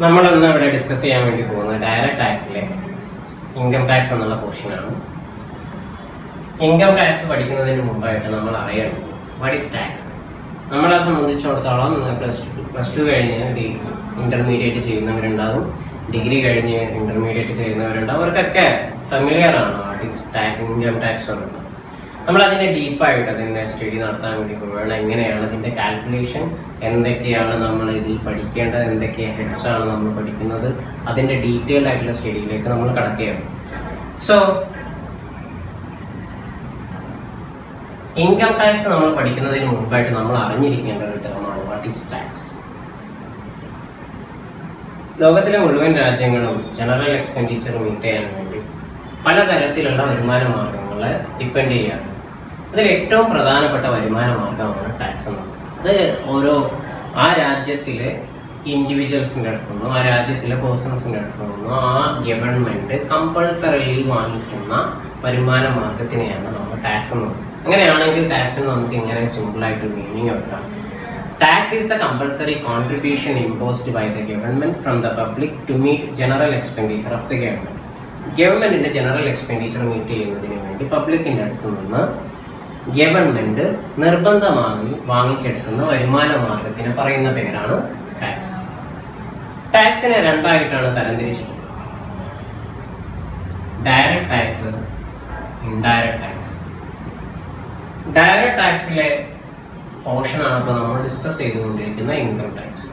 നമ്മളിന്ന് ഇവിടെ ഡിസ്കസ് ചെയ്യാൻ വേണ്ടി പോകുന്നത് ഡയറക്റ്റ് ടാക്സിലെ ഇൻകം ടാക്സ് എന്നുള്ള പോർഷനാണ്. ഇൻകം ടാക്സ് പഠിക്കുന്നതിന് മുമ്പായിട്ട് നമ്മൾ അറിയണം വാട്ട് ഈസ് ടാക്സ്. നമ്മളെ സംബന്ധിച്ചിടത്തോളം പ്ലസ് ടു കഴിഞ്ഞ് ഇന്റർമീഡിയറ്റ് ചെയ്യുന്നവരുണ്ടാകും, ഡിഗ്രി കഴിഞ്ഞ് ഇന്റർമീഡിയറ്റ് ചെയ്യുന്നവരുണ്ടാകും. അവർക്കൊക്കെ ഫെമിലിയർ ആണ് വാട്ട് ഈസ് ഇൻകം ടാക്സ് എന്നുള്ളത്. നമ്മൾ അതിനെ ഡീപ്പായിട്ട് അതിൻ്റെ സ്റ്റഡി നടത്താൻ വേണ്ടി പോവുകയാണ്. എങ്ങനെയാണ് അതിൻ്റെ കാൽക്കുലേഷൻ, എന്തൊക്കെയാണ് നമ്മൾ ഇതിൽ പഠിക്കേണ്ടത്, എന്തൊക്കെ ഹെഡ്സ് ആണ് നമ്മൾ പഠിക്കുന്നത്, അതിൻ്റെ ഡീറ്റെയിൽഡ് ആയിട്ടുള്ള സ്റ്റഡിയിലേക്ക് നമ്മൾ കടക്കുകയാണ്. സോ ഇൻകം ടാക്സ് നമ്മൾ പഠിക്കുന്നതിന് മുമ്പായിട്ട് നമ്മൾ അറിഞ്ഞിരിക്കേണ്ട ഒരു ടേമാണ് വാട്ട് ഈസ് ടാക്സ്. ലോകത്തിലെ മുഴുവൻ രാജ്യങ്ങളും ജനറൽ എക്സ്പെൻഡിച്ചർ മീറ്റ് ചെയ്യാൻ വേണ്ടി പലതരത്തിലുള്ള വരുമാന മാർഗങ്ങളെ ഡിപ്പെൻഡ് ചെയ്യാറുണ്ട്. അതിൽ ഏറ്റവും പ്രധാനപ്പെട്ട വരുമാന മാർഗമാണ് ടാക്സ് എന്നുള്ളത്. അത് ആ രാജ്യത്തിലെ ഇൻഡിവിജ്വൽസിൻ്റെ അടുത്തുനിന്നോ ആ രാജ്യത്തിലെ പേഴ്സൺസിൻ്റെ അടുത്തുനിന്നോ ആ ഗവൺമെന്റ് കമ്പൾസറിലി വാങ്ങിക്കുന്ന വരുമാന മാർഗത്തിനെയാണ് നമ്മൾ ടാക്സ് എന്ന് പറയുന്നത്. അങ്ങനെയാണെങ്കിൽ ടാക്സിന് നമുക്ക് ഇങ്ങനെ സിമ്പിളായിട്ട് മീനിങ് വെക്കാം. Tax is the compulsory contribution imposed by the government from the public to meet general expenditure of the government. ഗവൺമെന്റിന്റെ ജനറൽ എക്സ്പെൻഡിച്ചർ മീറ്റ് ചെയ്യുന്നതിന് വേണ്ടി പബ്ലിക്കിന്റെ അടുത്തു നിന്ന് ഗവൺമെന്റ് നിർബന്ധമായി വാങ്ങിച്ചെടുക്കുന്ന വരുമാന മാർഗത്തിന് പറയുന്ന പേരാണ് ടാക്സ്. ടാക്സിനെ രണ്ടായിട്ടാണ് തരംതിരിച്ചിട്ടുള്ളത്: direct tax, indirect tax. Direct ടാക്സിലെ പോർഷനാണ് ഇപ്പോൾ നമ്മൾ ഡിസ്കസ് ചെയ്തുകൊണ്ടിരിക്കുന്ന income tax.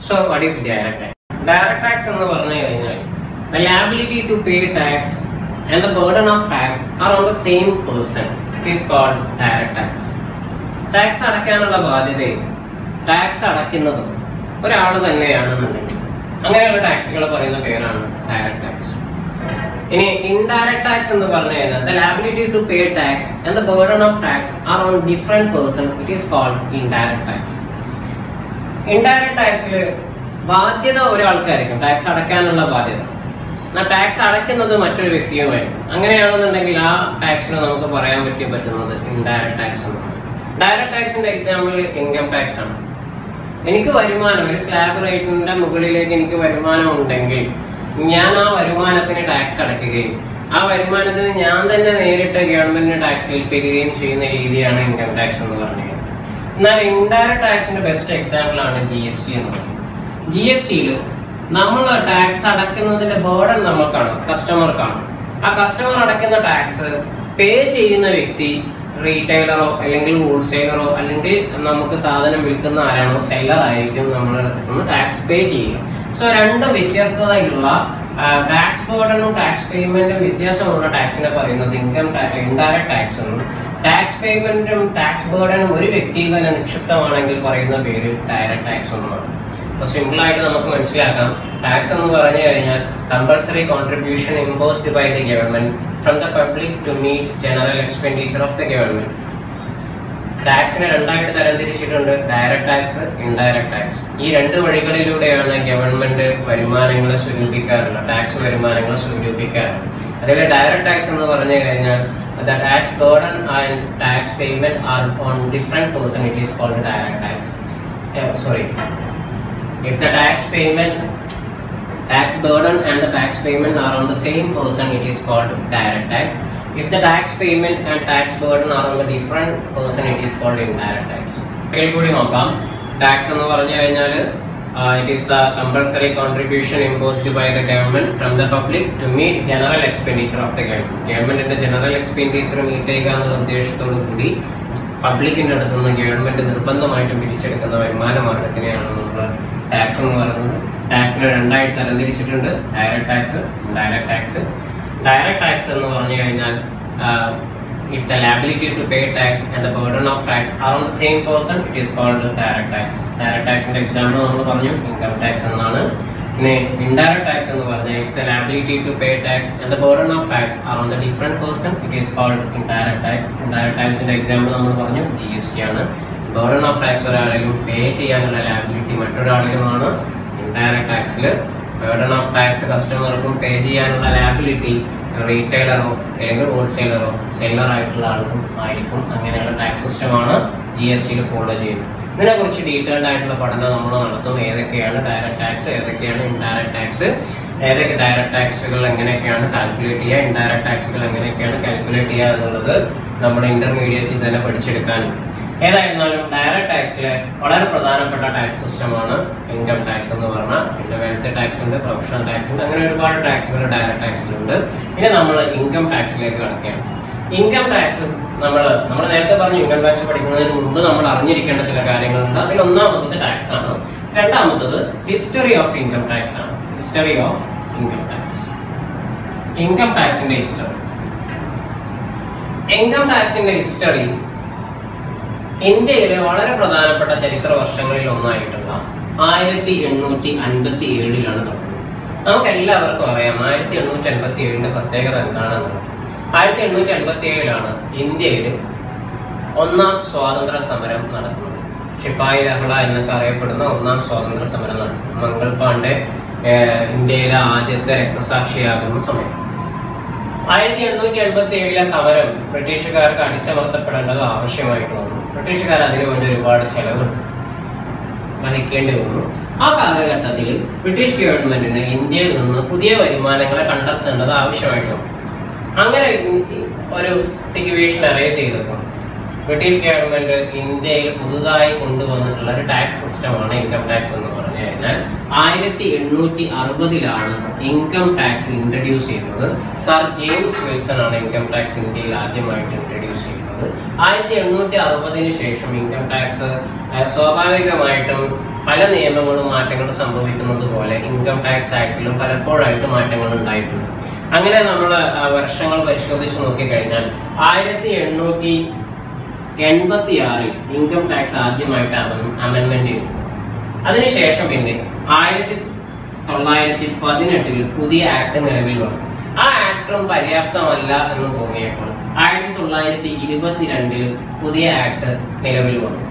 So what is direct tax? Direct tax എന്ന് പറഞ്ഞു കഴിഞ്ഞാൽ the liability to pay tax and the burden of tax are on the same person. It is called direct tax. Tax അടയ്ക്കാനുള്ള ബാധ്യതയും tax അടയ്ക്കുന്നതും ഒരാൾ തന്നെയാണെന്നുണ്ടെങ്കിൽ അങ്ങനെയുള്ള ടാക്സുകൾ പറയുന്ന പേരാണ് direct tax. ഇനി indirect tax എന്ന് പറഞ്ഞു കഴിഞ്ഞാൽ the liability to pay tax and the burden of tax are on different person. It is called indirect tax. Indirect ടാക്സിൽ ബാധ്യത ഒരാൾക്കായിരിക്കും, ടാക്സ് അടയ്ക്കാനുള്ള ബാധ്യത. ടാക്സ് അടയ്ക്കുന്നത് മറ്റൊരു വ്യക്തിയുമായിരിക്കും. അങ്ങനെയാണെന്നുണ്ടെങ്കിൽ ആ ടാക്സിന് നമുക്ക് പറയാൻ പറ്റുന്നത് ഇൻഡയറക്റ്റ് ടാക്സ് എന്നാണ്. ഡയറക്റ്റ് ടാക്സിന്റെ എക്സാമ്പിൾ ഇൻകം ടാക്സ് ആണ്. എനിക്ക് വരുമാനം, ഒരു സ്ലാബ് റേറ്റിന്റെ മുകളിലേക്ക് എനിക്ക് വരുമാനം ഉണ്ടെങ്കിൽ ഞാൻ ആ വരുമാനത്തിന് ടാക്സ് അടയ്ക്കുകയും ആ വരുമാനത്തിന് ഞാൻ തന്നെ നേരിട്ട് ഗവൺമെന്റിന് ടാക്സ് ഏൽപ്പിക്കുകയും ചെയ്യുന്ന രീതിയാണ് ഇൻകം ടാക്സ് എന്ന് പറഞ്ഞത്. എന്നാൽ ഇൻഡയറക്റ്റ് ടാക്സിന്റെ ബെസ്റ്റ് എക്സാമ്പിൾ ആണ് GST എന്ന് പറയുന്നത്. GSTയിൽ നമ്മൾ ടാക്സ് അടയ്ക്കുന്നതിന്റെ ബേർഡൻ നമുക്കാണ്, കസ്റ്റമർക്കാണ്. ആ കസ്റ്റമർ അടയ്ക്കുന്ന ടാക്സ് പേ ചെയ്യുന്ന വ്യക്തി റീറ്റെയിലറോ അല്ലെങ്കിൽ ഹോൾസെയിലറോ അല്ലെങ്കിൽ നമുക്ക് സാധനം വിൽക്കുന്ന ആരാണോ സെല്ലർ ആയിരിക്കും നമ്മുടെ അടുത്ത് ടാക്സ് പേ ചെയ്യുക. സോ രണ്ട് വ്യത്യസ്തതയുള്ള ടാക്സ് ബേർഡനും ടാക്സ് പേയ്മെന്റും വ്യത്യാസമുള്ള ടാക്സിനെ പറയുന്നത് ഇൻഡയറക്റ്റ് ടാക്സ് എന്നും, ടാക്സ് പേയ്മെന്റും ടാക്സ് ബേർഡനും ഒരു വ്യക്തിയിൽ തന്നെ നിക്ഷിപ്തമാണെങ്കിൽ പറയുന്ന പേര് ഡയറക്റ്റ് ടാക്സ് എന്നുമാണ്. അപ്പൊ സിമ്പിൾ ആയിട്ട് നമുക്ക് മനസ്സിലാക്കാം, ടാക്സ് എന്ന് പറഞ്ഞു കഴിഞ്ഞാൽ compulsory contribution imposed by the government from the public to meet general expenditure of the government. ടാക്സിനെ രണ്ടായിട്ട് തരംതിരിച്ചിട്ടുണ്ട്: ഡയറക്റ്റ് ടാക്സ്, ഇൻഡയറക്റ്റ് ടാക്സ്. ഈ രണ്ട് വഴികളിലൂടെയാണ് ഗവൺമെന്റ് വരുമാനങ്ങളെ സ്വരൂപിക്കാറുള്ളത്, ടാക്സ് വരുമാനങ്ങളെ സ്വരൂപിക്കാറുള്ളത്. അതിൽ ഡയറക്റ്റ് ടാക്സ് എന്ന് പറഞ്ഞു കഴിഞ്ഞാൽ the tax burden and tax payment are on different person. It is called direct tax. If the tax burden and the tax payment are on the same person, it is called direct tax. If the tax payment and tax burden are on the different person, it is called indirect tax. കൂടി നോക്കാം. Tax എന്ന് പറഞ്ഞു കഴിഞ്ഞാൽ it is the compulsory contribution imposed by the government from the public to meet general expenditure of the government. ഗവൺമെന്റിന്റെ general expenditure meet ചെയ്യുക എന്നുള്ള ഉദ്ദേശത്തോടു കൂടി പബ്ലിക്കിന്റെ അടുത്ത് നിന്ന് ഗവൺമെന്റ് നിർബന്ധമായിട്ടും പിരിച്ചെടുക്കുന്ന വരുമാന മാർഗത്തിനെയാണ് നമ്മൾ ടാക്സ് എന്ന് പറയുന്നത്. ടാക്സിനെ രണ്ടായിട്ട് തരംതിരിച്ചിട്ടുണ്ട്: direct tax, indirect tax. Direct tax എന്ന് പറഞ്ഞു കഴിഞ്ഞാൽ if the liability to pay tax and the burden of tax are on the same person, it is called direct tax. Direct tax ന്റെ എക്സാമ്പിൾ നമ്മൾ പറഞ്ഞു ഇൻകം ടാക്സ് എന്നാണ്. പിന്നെ indirect tax എന്ന് പറഞ്ഞാൽ if the liability to pay tax and the burden of tax are on the different person, it is called indirect tax. Indirect tax ന്റെ example നമ്മൾ പറഞ്ഞു GST ആണ്. ബർഡൻ ഓഫ് ടാക്സ് ഒരാളിലും pay ചെയ്യാനുള്ള liability മറ്റൊരാളിലുമാണ്. Indirect ടാക്സിൽ burden of tax കസ്റ്റമർക്കും pay ചെയ്യാനുള്ള ലാബിലിറ്റി റീറ്റെയിലറോ അല്ലെങ്കിൽ ഹോൾസെയിലറോ സെല്ലർ ആയിട്ടുള്ള ആൾക്കും ആയിരിക്കും. അങ്ങനെയുള്ള ടാക്സ് സിസ്റ്റമാണ് GSTയിൽ ഫോളോ ചെയ്യുന്നത്. ഇതിനെക്കുറിച്ച് ഡീറ്റെയിൽഡ് ആയിട്ടുള്ള പഠനം നമ്മൾ നടത്തും. ഏതൊക്കെയാണ് ഡയറക്ട് ടാക്സ്, ഏതൊക്കെയാണ് ഇൻഡയറക്ട് ടാക്സ്, ഏതൊക്കെ ഡയറക്ട് ടാക്സുകൾ എങ്ങനെയൊക്കെയാണ് കാൽക്കുലേറ്റ് ചെയ്യുക, ഇൻഡയറക്ട് ടാക്സുകൾ എങ്ങനെയൊക്കെയാണ് കാൽക്കുലേറ്റ് ചെയ്യുക എന്നുള്ളത് നമ്മൾ ഇന്റർമീഡിയറ്റിൽ തന്നെ പഠിച്ചെടുക്കാനും. ഏതായിരുന്നാലും ഡയറക്ട് ടാക്സിലെ വളരെ പ്രധാനപ്പെട്ട ടാക്സ് സിസ്റ്റമാണ് ഇൻകം ടാക്സ് എന്ന് പറഞ്ഞാൽ. പിന്നെ വെൽത്ത് ടാക്സ് ഉണ്ട്, പ്രൊഫഷണൽ ടാക്സ് ഉണ്ട്, അങ്ങനെ ഒരുപാട് ടാക്സുകൾ ഡയറക്ട് ടാക്സിലുണ്ട്. ഇനി നമ്മൾ ഇൻകം ടാക്സിലേക്ക് കടക്കുകയാണ്. ഇൻകം ടാക്സ് നമ്മൾ നേരത്തെ പറഞ്ഞു, ഇൻകം ടാക്സ് പഠിക്കുന്നതിന് മുമ്പ് നമ്മൾ അറിഞ്ഞിരിക്കേണ്ട ചില കാര്യങ്ങളുണ്ട്. അതിൽ ഒന്നാമത്തത് ടാക്സ് ആണ്. രണ്ടാമത്തത് ഹിസ്റ്ററി ഓഫ് ഇൻകം ടാക്സ് ആണ്. History of income tax, income ടാക്സിന്റെ ഹിസ്റ്ററി. ഇൻകം ടാക്സിന്റെ ഹിസ്റ്ററി ഇന്ത്യയിലെ വളരെ പ്രധാനപ്പെട്ട ചരിത്ര വർഷങ്ങളിൽ ഒന്നായിട്ടുള്ള 1857 തുടങ്ങുന്നത്. നമുക്ക് എല്ലാവർക്കും അറിയാം 1857 പ്രത്യേകത എന്താണെന്നുള്ളത്. 1857 ഇന്ത്യയിൽ ഒന്നാം സ്വാതന്ത്ര്യ സമരം നടക്കുന്നത്. ശിപ്പായി ലഹള എന്നൊക്കെ അറിയപ്പെടുന്ന ഒന്നാം സ്വാതന്ത്ര്യ സമരം നടക്കുന്നു. മംഗൾ പാണ്ഡെ ഇന്ത്യയിലെ ആദ്യത്തെ രക്തസാക്ഷിയാകുന്ന സമയം. 1877 സമരം ബ്രിട്ടീഷുകാർക്ക് അടിച്ചമർത്തപ്പെടേണ്ടത് ആവശ്യമായിട്ട് വന്നു. ബ്രിട്ടീഷുകാർ അതിനുവേണ്ടി ഒരുപാട് ചെലവ് വഹിക്കേണ്ടി വന്നു. ആ കാലഘട്ടത്തിൽ ബ്രിട്ടീഷ് ഗവൺമെന്റിന് ഇന്ത്യയിൽ നിന്ന് പുതിയ വരുമാനങ്ങളെ കണ്ടെത്തേണ്ടത് ആവശ്യമായിട്ട് വന്നു. അങ്ങനെ ഒരു സിറ്റുവേഷൻ അറേഞ്ച് ചെയ്തപ്പോൾ ബ്രിട്ടീഷ് ഗവൺമെന്റ് ഇന്ത്യയിൽ പുതുതായി കൊണ്ടുവന്നിട്ടുള്ള ഒരു ടാക്സ് സിസ്റ്റമാണ് ഇൻകം ടാക്സ് എന്ന് പറഞ്ഞു കഴിഞ്ഞാൽ. 1860 ഇൻകം ടാക്സ് ഇൻട്രൊഡ്യൂസ് ചെയ്യുന്നത്. സർ ജെയിംസ് വിൽസൺ ആണ് ഇൻകം ടാക്സ് ഇന്ത്യയിൽ ആദ്യമായിട്ട് ഇൻട്രൊഡ്യൂസ് ചെയ്യുന്നത്. 1860 ശേഷം ഇൻകം ടാക്സ് സ്വാഭാവികമായിട്ടും പല നിയമങ്ങളും മാറ്റങ്ങളും സംഭവിക്കുന്നത് പോലെ ഇൻകം ടാക്സ് ആക്ടിലും പലപ്പോഴായിട്ട് മാറ്റങ്ങൾ ഉണ്ടായിട്ടുണ്ട്. അങ്ങനെ നമ്മൾ വർഷങ്ങൾ പരിശോധിച്ച് നോക്കിക്കഴിഞ്ഞാൽ 1886 ഇൻകം ടാക്സ് ആദ്യമായിട്ട് അമെൻമെന്റ് ചെയ്തു. അതിനുശേഷം പിന്നെ 1918 പുതിയ ആക്ട് നിലവിൽ വന്നു. ആ ആക്ടും പര്യാപ്തമല്ല എന്ന് തോന്നിയപ്പോൾ 1922 പുതിയ ആക്ട് നിലവിൽ വന്നു.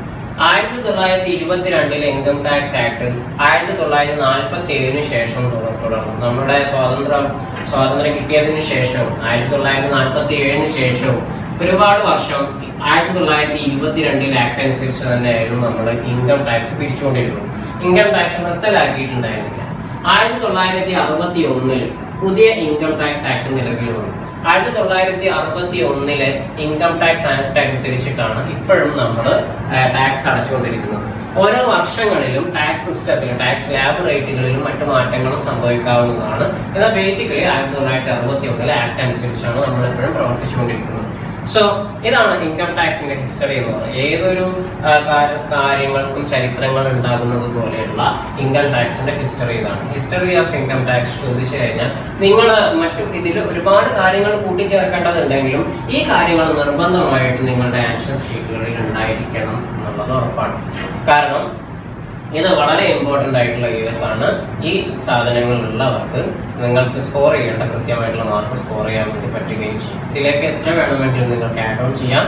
1922 ഇൻകം ടാക്സ് ആക്ട് 1947 ശേഷം തുടർന്നു. നമ്മുടെ സ്വാതന്ത്ര്യം കിട്ടിയതിനു ശേഷം 1947 ശേഷം ഒരുപാട് വർഷം 1922 ആക്ട് അനുസരിച്ച് തന്നെയായിരുന്നു നമ്മൾ ഇൻകം ടാക്സ് പിരിച്ചുകൊണ്ടിരുന്നത്. ഇൻകം ടാക്സ് നിർത്തലാക്കിയിട്ടുണ്ടായിരുന്നില്ല. 1961 പുതിയ ഇൻകം ടാക്സ് ആക്ട് നിലവിൽ വന്നു. 1961 ഇൻകം ടാക്സ് ആക്ട് അനുസരിച്ചിട്ടാണ് ഇപ്പോഴും നമ്മൾ ടാക്സ് അടച്ചുകൊണ്ടിരിക്കുന്നത്. ഓരോ വർഷങ്ങളിലും ടാക്സ് സിസ്റ്റത്തിലും ടാക്സ് ലാബ് റേറ്റുകളിലും മറ്റു മാറ്റങ്ങളും സംഭവിക്കാവുന്നതാണ്. എന്നാൽ ബേസിക്കലി 1961 ആക്ട് അനുസരിച്ചാണ് നമ്മൾ എപ്പോഴും പ്രവർത്തിച്ചുകൊണ്ടിരിക്കുന്നത്. സോ ഇതാണ് ഇൻകം ടാക്സിന്റെ ഹിസ്റ്ററി എന്ന് പറയുന്നത്. ഏതൊരു കാര്യങ്ങൾക്കും ചരിത്രങ്ങൾ ഉണ്ടാകുന്നത് പോലെയുള്ള ഇൻകം ടാക്സിന്റെ ഹിസ്റ്ററി ഇതാണ്. ഹിസ്റ്ററി ഓഫ് ഇൻകം ടാക്സ് ചോദിച്ചു കഴിഞ്ഞാൽ നിങ്ങൾ മറ്റു ഇതിൽ ഒരുപാട് കാര്യങ്ങൾ കൂട്ടിച്ചേർക്കേണ്ടതുണ്ടെങ്കിലും ഈ കാര്യങ്ങൾ നിർബന്ധമായിട്ട് നിങ്ങളുടെ ആൻസർ ഷീറ്റുകളിൽ ഉണ്ടായിരിക്കണം എന്നുള്ളത് ഉറപ്പാണ്. കാരണം ഇത് വളരെ ഇമ്പോർട്ടന്റ് ആയിട്ടുള്ള യൂസ് ആണ്. ഈ സാധനങ്ങളിലുള്ളവർക്ക് നിങ്ങൾക്ക് സ്കോർ ചെയ്യേണ്ട കൃത്യമായിട്ടുള്ള മാർക്ക് സ്കോർ ചെയ്യാൻ വേണ്ടി പറ്റുകയും ചെയ്യും. ഇതിലേക്ക് എത്ര വേണമെങ്കിലും നിങ്ങൾക്ക് ആഡ് ഓൺ ചെയ്യാം.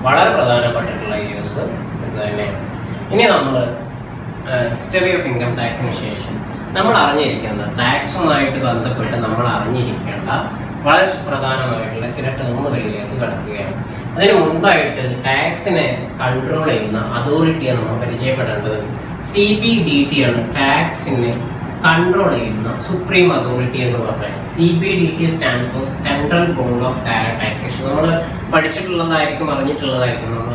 വളരെ പ്രധാനപ്പെട്ടിട്ടുള്ള യൂസ് ഇത് തന്നെയാണ്. ഇനി നമ്മൾ ഹിസ്റ്ററി ഓഫ് ഇൻകം ടാക്സിന് ശേഷം നമ്മൾ അറിഞ്ഞിരിക്കേണ്ട ടാക്സുമായിട്ട് ബന്ധപ്പെട്ട് നമ്മൾ അറിഞ്ഞിരിക്കേണ്ട വളരെ പ്രധാനമായിട്ടുള്ള ചില ടേമുകളിലേക്ക് കടക്കുകയാണ്. അതിന് മുൻപായിട്ട് ടാക്സിനെ കൺട്രോൾ ചെയ്യുന്ന അതോറിറ്റിയെ നമ്മൾ പരിചയപ്പെടേണ്ടത് CBDT ആണ്. ടാക്സിനെ കൺട്രോൾ ചെയ്യുന്ന സുപ്രീം അതോറിറ്റി എന്ന് പറഞ്ഞാൽ CBDT stand for central board of direct taxation. നമ്മൾ പഠിച്ചിട്ടുള്ളതായിരിക്കും, അറിഞ്ഞിട്ടുള്ളതായിരിക്കും. നമ്മൾ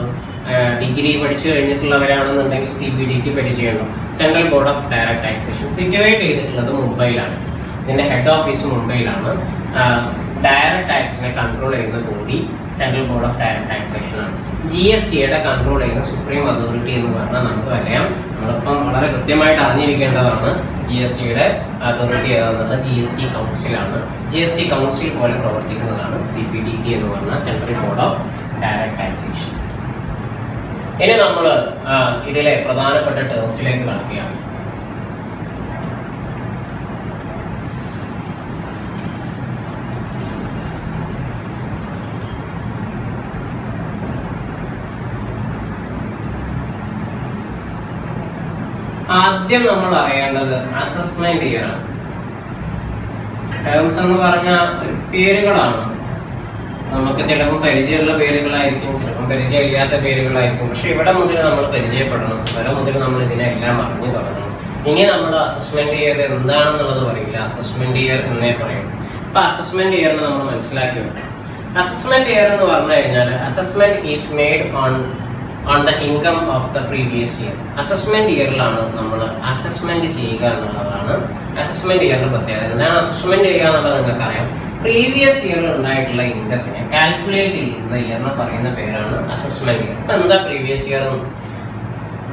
ഡിഗ്രി പഠിച്ചു കഴിഞ്ഞിട്ടുള്ളവരാണെന്നുണ്ടെങ്കിൽ CBDT പരിചയമുണ്ടോ? Central board of direct taxation situate ചെയ്തിട്ടുള്ളത് മുംബൈയിലാണ്. ഇതിന്റെ ഹെഡ് ഓഫീസ് മുംബൈയിലാണ്. ഡയറക്ട് ടാക്സിനെ കൺട്രോൾ ചെയ്യുന്ന body central board of direct taxation ആണ്. GSTയുടെ കൺട്രോൾ ചെയ്യുന്ന സുപ്രീം അതോറിറ്റി എന്ന് പറഞ്ഞാൽ നമുക്ക് അറിയാം, നമ്മളിപ്പം വളരെ കൃത്യമായിട്ട് അറിഞ്ഞിരിക്കേണ്ടതാണ്. GSTയുടെ അതോറിറ്റി ഏതാണെന്നത് GST കൗൺസിലാണ്. GST കൗൺസിൽ പോലെ പ്രവർത്തിക്കുന്നതാണ് CBDT എന്ന് പറഞ്ഞാൽ central board of direct taxation. ഇനി നമ്മൾ ഇതിലെ പ്രധാനപ്പെട്ട ടേംസിലേക്ക് കടക്കുകയാണ്. ആദ്യം നമ്മൾ അറിയേണ്ടത് അസസ്മെന്റ് ഇയർ ആണ്. ടേംസ് എന്ന് പറഞ്ഞ പേരുകളാണ്. നമുക്ക് ചിലപ്പോൾ പരിചയമുള്ള പേരുകളായിരിക്കും, ചിലപ്പോൾ പരിചയമില്ലാത്ത പേരുകളായിരിക്കും. പക്ഷെ ഇവിടെ മുതൽ നമ്മൾ പരിചയപ്പെടണം, ഇവിടെ മുതൽ നമ്മൾ ഇതിനെല്ലാം അറിഞ്ഞു തുടങ്ങണം. ഇനി നമ്മൾ അസസ്മെന്റ് ഇയർ എന്താണെന്നുള്ളത് പറയില്ല, അസസ്മെന്റ് ഇയർ എന്നേ പറയും. അപ്പൊ അസസ്മെന്റ് ഇയറിന് നമ്മൾ മനസ്സിലാക്കി വെക്കണം. അസസ്മെന്റ് ഇയർ എന്ന് പറഞ്ഞു കഴിഞ്ഞാൽ assessment is made on the income of the previous year. Assessment ഇയറിലാണ് നമ്മൾ അസസ്മെന്റ് ചെയ്യുക എന്നുള്ളതാണ് അസസ്മെന്റ് ഇയറിന്റെ പ്രത്യേകത. എന്താണ് അസസ്മെന്റ് ചെയ്യുക എന്നുള്ളത് നിങ്ങൾക്ക് അറിയാം. പ്രീവിയസ് ഇയറിൽ ഉണ്ടായിട്ടുള്ള ഇൻകത്തിനെ കാൽക്കുലേറ്റ് ചെയ്യുന്ന ഇയറിനെ പറയുന്ന പേരാണ് അസസ്മെന്റ് ഇയർ. ഇപ്പൊ എന്താ പ്രീവിയസ് ഇയർ?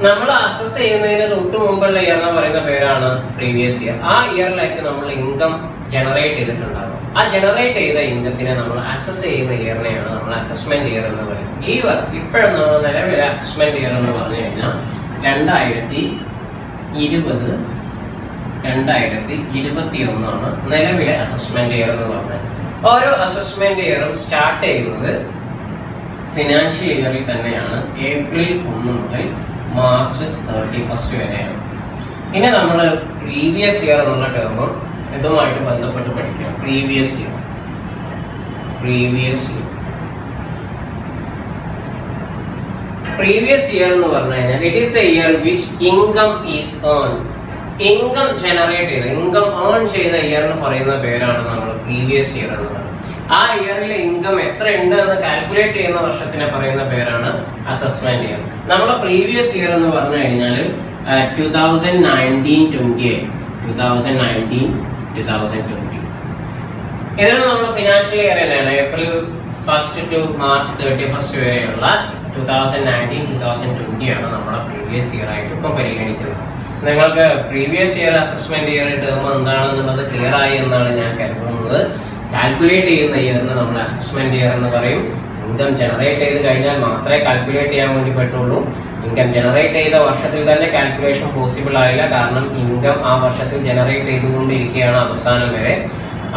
നമ്മൾ അസസ് ചെയ്യുന്നതിന് തൊട്ട് മുമ്പുള്ള ഇയറിനെ പറയുന്ന പേരാണ് പ്രീവിയസ് ഇയർ. ആ ഇയറിലേക്ക് നമ്മൾ ഇൻകം ജനറേറ്റ് ചെയ്തിട്ടുണ്ടാകും. ആ ജനറേറ്റ് ചെയ്ത ഇൻകത്തിനെ നമ്മൾ അസസ് ചെയ്യുന്ന ഇയറിനെയാണ് നമ്മൾ അസസ്മെന്റ് ഇയർ എന്ന് പറയുന്നത്. ഈ ഇപ്പോഴെന്ന് നിലവിലെ അസസ്മെന്റ് ഇയർ എന്ന് പറഞ്ഞു കഴിഞ്ഞാൽ 2020-2021 നിലവിലെ അസസ്മെന്റ് ഇയർ എന്ന് പറഞ്ഞത്. ഓരോ അസസ്മെന്റ് ഇയറും സ്റ്റാർട്ട് ചെയ്യുന്നത് ഫിനാൻഷ്യൽ ഇയറിൽ തന്നെയാണ്. ഏപ്രിൽ 1 മുതൽ മാർച്ച് 31 വരെയാണ്. ഇനി നമ്മൾ പ്രീവിയസ് ഇയർ എന്നുള്ള ടേമും ഇതുമായിട്ട് ബന്ധപ്പെട്ട് പഠിക്കാം. പ്രീവിയസ് ഇയർ എന്ന് പറഞ്ഞു കഴിഞ്ഞാൽ it is the year which income is earn. Income generate ചെയ്ത, ഇൻകം ഏൺ ചെയ്ത ഇയറിന് പറയുന്ന പേരാണ് നമ്മൾ പ്രീവിയസ് ഇയർ എന്ന് പറയുന്നത്. ആ ഇയറിലെ ഇൻകം എത്ര ഉണ്ട് എന്ന് കാൽക്കുലേറ്റ് ചെയ്യുന്ന വർഷത്തിനെ പറയുന്ന പേരാണ് അസസ്മെന്റ് ഇയർ. നമ്മളെ പ്രീവിയസ് ഇയർ എന്ന് പറഞ്ഞു കഴിഞ്ഞാൽ 2019-20 ഇതിൽ നമ്മൾ ഫിനാൻഷ്യൽ ഇയർ തന്നെയാണ്. ഏപ്രിൽ 1 to മാർച്ച് 31 വരെയുള്ള 2019-2020 ആണ് നമ്മുടെ പ്രീവിയസ് ഇയർ ആയിട്ട് ഇപ്പം പരിഗണിക്കുന്നത്. നിങ്ങൾക്ക് previous year assessment year term എന്താണെന്നുള്ളത് ക്ലിയർ ആയി എന്നാണ് ഞാൻ കരുതുന്നത്. കാൽക്കുലേറ്റ് ചെയ്യുന്ന ഇയറിന് നമ്മൾ അസസ്മെന്റ് ഇയർ എന്ന് പറയും. ഇൻകം ജനറേറ്റ് ചെയ്ത് കഴിഞ്ഞാൽ മാത്രമേ കാൽക്കുലേറ്റ് ചെയ്യാൻ വേണ്ടി പറ്റുള്ളൂ. ഇൻകം ജനറേറ്റ് ചെയ്ത വർഷത്തിൽ തന്നെ കാൽക്കുലേഷൻ പോസിബിൾ ആയില്ല. കാരണം ഇൻകം ആ വർഷത്തിൽ ജനറേറ്റ് ചെയ്തുകൊണ്ടിരിക്കുകയാണ് അവസാനം വരെ.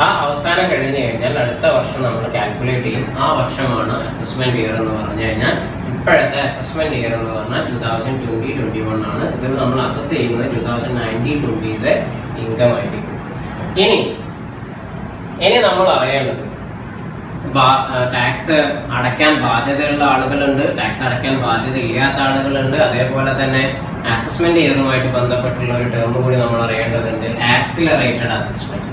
ആ അവസാനം കഴിഞ്ഞു കഴിഞ്ഞാൽ അടുത്ത വർഷം നമ്മൾ കാൽക്കുലേറ്റ് ചെയ്യും. ആ വർഷമാണ് അസസ്മെന്റ് ഇയർ എന്ന് പറഞ്ഞു കഴിഞ്ഞാൽ. ഇപ്പോഴത്തെ അസസ്മെന്റ് ഇയർ എന്ന് പറഞ്ഞാൽ 2020-2021 ആണ്. ഇതിൽ നമ്മൾ അസസ് ചെയ്യുന്നത് 2019-20 ഇൻകം ആയിരിക്കും. ഇനി നമ്മൾ അറിയേണ്ടത് ടാക്സ് അടയ്ക്കാൻ ബാധ്യതയുള്ള ആളുകളുണ്ട്, ടാക്സ് അടയ്ക്കാൻ ബാധ്യത ഇല്ലാത്ത ആളുകളുണ്ട്. അതേപോലെ തന്നെ അസസ്മെന്റ് ഇയറുമായിട്ട് ബന്ധപ്പെട്ടുള്ള ഒരു ടേം കൂടി നമ്മൾ അറിയേണ്ടതുണ്ട്. Accelerated assessment.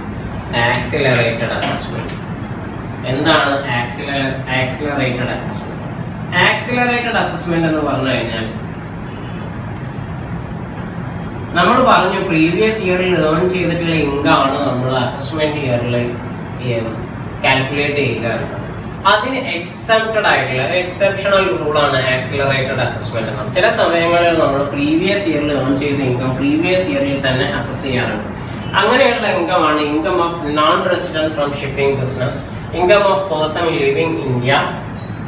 എന്താണ് ആക്സിലറേറ്റഡ് അസസ്മെന്റ്? ആക്സിലറേറ്റഡ് അസസ്മെന്റ് എന്ന് പറഞ്ഞു കഴിഞ്ഞാൽ നമ്മൾ പറഞ്ഞു പ്രീവിയസ് ഇയറിൽ ഏൺ ചെയ്തിട്ടുള്ള ഇൻകം ആണ് നമ്മൾ അസസ്മെന്റ് ഇയറിൽ കാൽക്കുലേറ്റ് ചെയ്യുക. അതിന് എക്സെപ്റ്റഡ് ആയിട്ടുള്ള എക്സെപ്ഷണൽ റൂളാണ് ആക്സിലറേറ്റഡ് അസസ്മെന്റ്. ചില സമയങ്ങളിൽ നമ്മൾ പ്രീവിയസ് ഇയറിൽ ഏൺ ചെയ്ത ഇൻകം പ്രീവിയസ് ഇയറിൽ തന്നെ അസസ് ചെയ്യാറുണ്ട്. അങ്ങനെയുള്ള ഇൻകം ആണ് income of non resident from shipping business, income of person living India,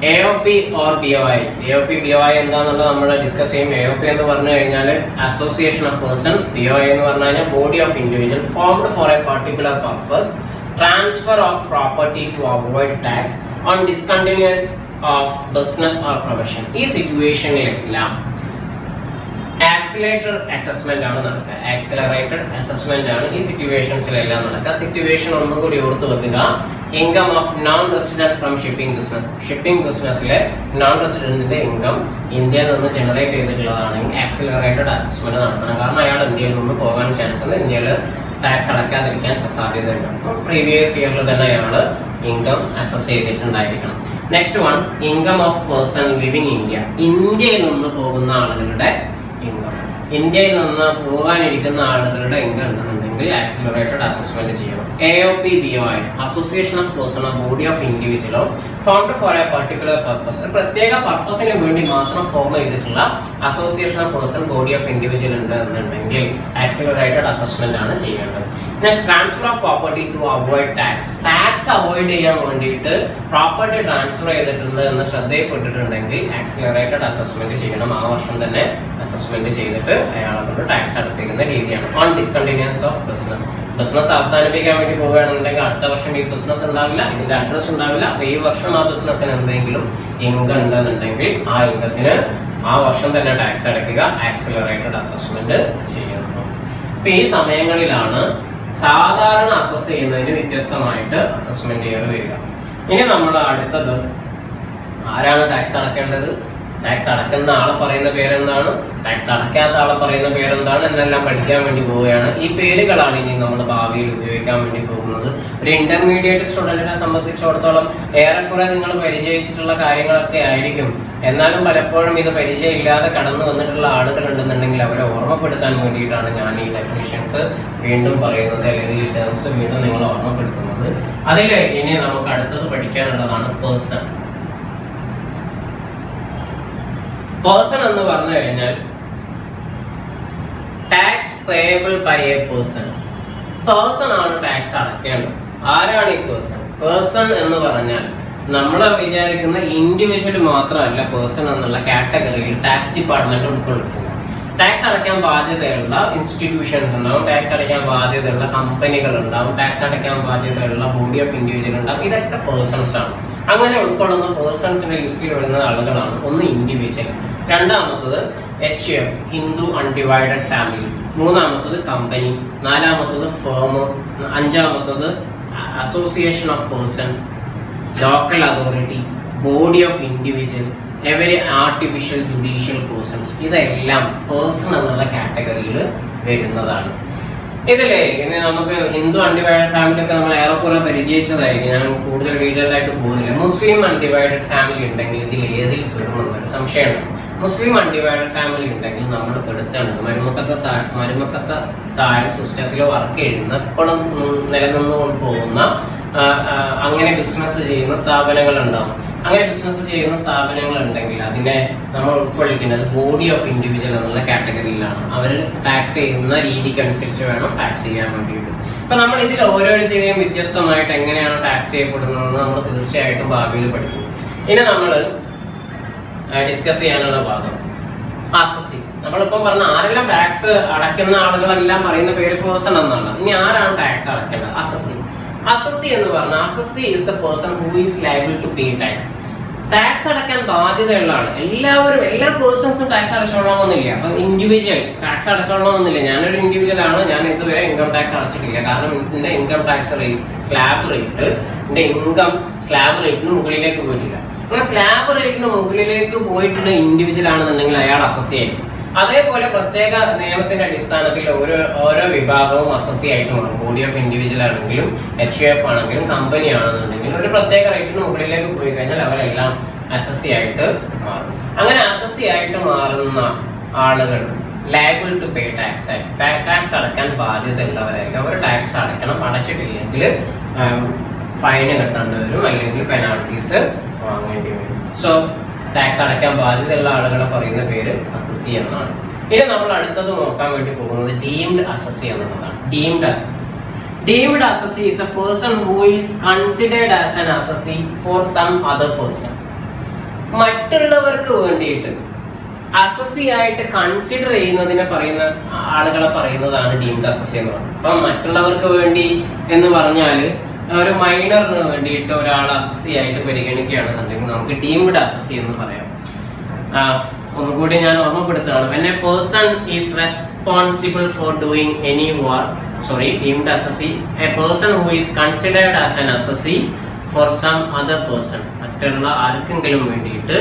AOP or BOI. AOP BOI എന്താണെന്നുള്ളത് നമ്മൾ ഡിസ്കസ് ചെയ്യും. AOP എന്ന് പറഞ്ഞു കഴിഞ്ഞാൽ അസോസിയേഷൻ ഓഫ് പേഴ്സൺ, BOI എന്ന് പറഞ്ഞു കഴിഞ്ഞാൽ body of individual formed for a particular purpose, transfer of property to avoid tax on discontinues of business or profession. ഈ സിറ്റുവേഷനിലെല്ലാം ആക്സിലറേറ്റഡ് അസസ്മെന്റ് ആണ് നടക്കുക. ആക്സിലറേറ്റഡ് അസസ്മെന്റ് ആണ് ഈ സിറ്റുവേഷൻസിലെല്ലാം നടക്കുക. സിറ്റുവേഷൻ ഒന്നും കൂടി ഓർത്തു വെക്കുക. Income of non resident from shipping business. Shipping ബിസിനസ്സിലെ നോൺ റെസിഡന്റിന്റെ ഇൻകം ഇന്ത്യയിൽ നിന്ന് ജനറേറ്റ് ചെയ്തിട്ടുള്ളതാണെങ്കിൽ ആക്സിലറേറ്റഡ് അസസ്മെന്റ് നടത്തണം. കാരണം അയാൾ ഇന്ത്യയിൽ നിന്ന് പോകാൻ ചാൻസ് ഉണ്ട്, ഇന്ത്യയിൽ ടാക്സ് അടക്കാതിരിക്കാൻ സാധ്യതയുണ്ട്. അപ്പോൾ പ്രീവിയസ് ഇയറിൽ തന്നെ അയാൾ ഇൻകം അസസ് ചെയ്തിട്ടുണ്ടായിരിക്കണം. Next one, income of person living India. ഇന്ത്യയിൽ നിന്ന് പോകുന്ന ആളുകളുടെ ഇൻകം, ഇന്ത്യയിൽ നിന്ന് പോകാനിരിക്കുന്ന ആളുകളുടെ ഇൻകം ഉണ്ടെന്നുണ്ടെങ്കിൽ ആക്സിലറേറ്റഡ് അസസ്മെന്റ് ചെയ്യണം. AOP BOI association of person body of ഇൻഡിവിജ്വലോ formed for a particular purpose. പ്രത്യേക പർപ്പസിന് വേണ്ടി മാത്രം ഫോം ചെയ്തിട്ടുള്ള association of person body of individual ഉണ്ട് എന്നുണ്ടെങ്കിൽ ആക്സിലറേറ്റഡ് അസസ്മെന്റ് ആണ് ചെയ്യേണ്ടത്. Next, transfer of property to avoid tax. Tax avoid ചെയ്യാൻ വേണ്ടിയിട്ട് പ്രോപ്പർട്ടി ട്രാൻസ്ഫർ ചെയ്തിട്ടുണ്ട് എന്ന് ശ്രദ്ധയിൽപ്പെട്ടിട്ടുണ്ടെങ്കിൽ ആക്സിലറേറ്റഡ് അസസ്മെന്റ് ചെയ്യണം. ആ വർഷം തന്നെ അസസ്മെന്റ് ചെയ്തിട്ട് അയാളെ കൊണ്ട് ടാക്സ് അടപ്പിക്കുന്ന രീതിയാണ്. On discontinues of business. Business അവസാനിപ്പിക്കാൻ വേണ്ടി പോവുകയാണെന്നുണ്ടെങ്കിൽ അടുത്ത വർഷം ഈ ബിസിനസ് ഉണ്ടാവില്ല, ഇതിന്റെ അഡ്രസ് ഉണ്ടാവില്ല. അപ്പൊ ഈ വർഷം ആ ബിസിനസ്സിന് എന്തെങ്കിലും ഇൻകം ഉണ്ടെന്നുണ്ടെങ്കിൽ ആ ഇൻകത്തിന് ആ വർഷം തന്നെ ടാക്സ് അടയ്ക്കുക. ആക്സിലറേറ്റഡ് അസസ്മെന്റ് ചെയ്യുന്നു. അപ്പൊ ഈ സമയങ്ങളിലാണ് സാധാരണ അസസ് ചെയ്യുന്നതിന് വ്യത്യസ്തമായിട്ട് അസസ്മെന്റ് ഇയർ വരിക. ഇനി നമ്മൾ അടുത്തത് ആരാണ് ടാക്സ് അടക്കേണ്ടത്, ടാക്സ് അടക്കുന്ന ആളെ പറയുന്ന പേരെന്താണ്, ടാക്സ് അടയ്ക്കാത്ത ആളെ പറയുന്ന പേരെന്താണ് എന്നെല്ലാം പഠിക്കാൻ വേണ്ടി പോവുകയാണ്. ഈ പേരുകളാണ് ഇനി നമ്മൾ ഭാവിയിൽ ഉപയോഗിക്കാൻ വേണ്ടി പോകുന്നത്. ഒരു ഇന്റർമീഡിയറ്റ് സ്റ്റുഡന്റിനെ സംബന്ധിച്ചിടത്തോളം ഏറെക്കുറെ നിങ്ങൾ പരിചയിച്ചിട്ടുള്ള കാര്യങ്ങളൊക്കെ ആയിരിക്കും. എന്നാലും പലപ്പോഴും ഇത് പരിചയമില്ലാതെ കടന്നു വന്നിട്ടുള്ള ആളുകൾ ഉണ്ടെന്നുണ്ടെങ്കിൽ അവരെ ഓർമ്മപ്പെടുത്താൻ വേണ്ടിയിട്ടാണ് ഞാൻ ഈ ഡെഫിനിഷൻസ് വീണ്ടും പറയുന്നത്, അല്ലെങ്കിൽ ഈ ടേംസ് വീണ്ടും നിങ്ങൾ ഓർമ്മപ്പെടുത്തുന്നത്. അതിൽ ഇനി നമുക്ക് അടുത്തത് പഠിക്കാനുള്ളതാണ് പേഴ്സൺ. പേഴ്സൺ എന്ന് പറഞ്ഞു കഴിഞ്ഞാൽ tax payable by a person. Person ആണ് ടാക്സ് അടക്കേണ്ടത്. ആരാണ് ഈ പേഴ്സൺ? പേഴ്സൺ എന്ന് പറഞ്ഞാൽ നമ്മൾ വിചാരിക്കുന്ന ഇൻഡിവിജ്വൽ മാത്രമല്ല പേഴ്സൺ എന്നുള്ള കാറ്റഗറിയിൽ ടാക്സ് ഡിപ്പാർട്ട്മെന്റ് ഉൾക്കൊള്ളിക്കുന്നത്. ടാക്സ് അടയ്ക്കാൻ ബാധ്യതയുള്ള ഇൻസ്റ്റിറ്റ്യൂഷൻസ് ഉണ്ടാവും, ടാക്സ് അടയ്ക്കാൻ ബാധ്യതയുള്ള കമ്പനികൾ ഉണ്ടാവും, ടാക്സ് അടയ്ക്കാൻ ബാധ്യതയുള്ള ബോഡി ഓഫ് ഇൻഡിവിജ്വൽ ഉണ്ടാവും. ഇതൊക്കെ പേഴ്സൺസ് ആണ്. അങ്ങനെ ഉൾക്കൊള്ളുന്ന പേഴ്സൺസിന്റെ ലിസ്റ്റിൽ വരുന്ന ആളുകളാണ് ഒന്ന് ഇൻഡിവിജ്വൽ, രണ്ടാമത്തത് HUF ഹിന്ദു അൺഡിവൈഡഡ് ഫാമിലി, മൂന്നാമത്തത് കമ്പനി, നാലാമത്തത് ഫേം, അഞ്ചാമത്തത് association of person, local authority, body of individual, every artificial judicial persons. ഇതെല്ലാം പേഴ്സൺ എന്നുള്ള കാറ്റഗറിയിൽ വരുന്നതാണ്. ഇതിലെ ഇനി നമുക്ക് ഹിന്ദു അൺഡിവൈഡഡ് ഫാമിലി ഒക്കെ നമ്മൾ ഏറെക്കുറെ പരിചയിച്ചതായിരിക്കും, ഞാൻ കൂടുതൽ ഡീറ്റെയിൽ ആയിട്ട് പോകുന്നില്ല. മുസ്ലിം അൺഡിവൈഡഡ് ഫാമിലി ഉണ്ടെങ്കിൽ ഇതിൽ ഏതിൽ പെടുമെന്നൊരു സംശയമാണ്. മുസ്ലിം അൺഡിവൈഡഡ് ഫാമിലി ഉണ്ടെങ്കിൽ നമ്മൾ പെടുത്തേണ്ടത് മരുമക്കത്തെ താഴെ സിസ്റ്റത്തിൽ വർക്ക് ചെയ്യുന്ന ഇപ്പോഴും നിലനിന്നുകൊണ്ട് പോകുന്ന അങ്ങനെ ബിസിനസ് ചെയ്യുന്ന സ്ഥാപനങ്ങൾ ഉണ്ടാവും. അങ്ങനെ ബിസിനസ് ചെയ്യുന്ന സ്ഥാപനങ്ങൾ ഉണ്ടെങ്കിൽ അതിനെ നമ്മൾ ഉൾക്കൊള്ളിക്കുന്നത് ബോഡി ഓഫ് ഇൻഡിവിജ്വൽ എന്നുള്ള കാറ്റഗറിയിലാണ്. അവർ ടാക്സ് ചെയ്യുന്ന രീതിക്ക് അനുസരിച്ച് വേണം ടാക്സ് ചെയ്യാൻ വേണ്ടിയിട്ട്. അപ്പൊ നമ്മൾ ഇതിൽ ഓരോരുത്തരെയും വ്യത്യസ്തമായിട്ട് എങ്ങനെയാണ് ടാക്സ് ചെയ്യപ്പെടുന്നതെന്ന് നമ്മൾ തീർച്ചയായിട്ടും ഭാവിയിൽ പഠിക്കും. ഇനി നമ്മൾ ഡിസ്കസ് ചെയ്യാനുള്ള ഭാഗം അസസി. നമ്മളിപ്പം പറഞ്ഞ ആരെല്ലാം ടാക്സ് അടയ്ക്കുന്ന ആളുകളെല്ലാം പറയുന്ന പേര് പേഴ്സൺ എന്നാണ്. ഇനി ആരാണ് ടാക്സ് അടയ്ക്കേണ്ടത്? അസസി. അസസി എന്ന് പറഞ്ഞാൽ assessee is the person who is liable to pay tax. Tax അടയ്ക്കാൻ ബാധ്യതയുള്ളതാണ്. എല്ലാ പേഴ്സൺസും ടാക്സ് അടച്ചോളണമെന്നില്ല. അപ്പൊ ഇൻഡിവിജ്വൽ ടാക്സ് അടച്ചോളണമെന്നില്ല. ഞാനൊരു ഇൻഡിവിജ്വൽ ആണ്, ഞാൻ ഇതുവരെ ഇൻകം ടാക്സ് അടച്ചിട്ടില്ല. കാരണം എന്റെ ഇൻകം ടാക്സ് റേറ്റ് എന്റെ ഇൻകം സ്ലാബ് റേറ്റിന് മുകളിലേക്ക് പോയിട്ടില്ല. അങ്ങനെ സ്ലാബ് റേറ്റിന് മുകളിലേക്ക് പോയിട്ടുള്ള ഇൻഡിവിജ്വൽ ആണെന്നുണ്ടെങ്കിൽ അയാൾ അസസി ആയിരിക്കും. അതേപോലെ പ്രത്യേക നിയമത്തിന്റെ അടിസ്ഥാനത്തിൽ ഓരോ വിഭാഗവും അസസി ആയിട്ട് മാറും. ബോഡി ഓഫ് ഇൻഡിവിജ്വൽ ആണെങ്കിലും HUF ആണെങ്കിലും കമ്പനി ആണെന്നുണ്ടെങ്കിലും ഒരു പ്രത്യേക റേറ്റിന് മുകളിലേക്ക് പോയി കഴിഞ്ഞാൽ അവരെല്ലാം അസസി ആയിട്ട് മാറും. അങ്ങനെ അസസി ആയിട്ട് മാറുന്ന ആളുകൾ ലയബിൾ ടു പേ ടാക്സ് ആയി ടാക്സ് അടയ്ക്കാൻ ബാധ്യതയുള്ളവരായിരിക്കും. അവർ ടാക്സ് അടയ്ക്കണം. അടച്ചിട്ടില്ലെങ്കിൽ ഫൈന് കെട്ടേണ്ടി വരും, അല്ലെങ്കിൽ പെനാൾട്ടീസ് വാങ്ങേണ്ടി വരും. സോ ടാക്സ് അടയ്ക്കാൻ ബാധ്യതയുള്ള ആളുകളെ പറയുന്ന പേര് അസസി എന്നാണ്. ഇനി നമ്മൾ അടുത്തത് നോക്കാൻ വേണ്ടി പോകുന്നത് ഡീംഡ് അസസി എന്നുള്ളതാണ്. Deemed assessee. Deemed assessee is a person who is considered as an assessee for some other person. മറ്റുള്ളവർക്ക് വേണ്ടിയിട്ട് അസസി ആയിട്ട് കൺസിഡർ ചെയ്യുന്നതിനെ പറയുന്ന ആളുകളെ പറയുന്നതാണ് ഡീംഡ് അസസി എന്ന് പറയുന്നത്. അപ്പം മറ്റുള്ളവർക്ക് വേണ്ടി എന്ന് പറഞ്ഞാൽ ഒരു മൈനറിന് വേണ്ടിയിട്ട് ഒരാൾ അസസി ആയിട്ട് പരിഗണിക്കുകയാണെന്നുണ്ടെങ്കിൽ നമുക്ക് ഡീംഡ് അസസി എന്ന് പറയാം. ഒന്നുകൂടി ഞാൻ ഓർമ്മപ്പെടുത്തുകയാണ്. when a person is responsible for doing any work, deemed assessee, a person who is considered as an assessee for some other person, മറ്റുള്ള ആർക്കെങ്കിലും വേണ്ടിയിട്ട്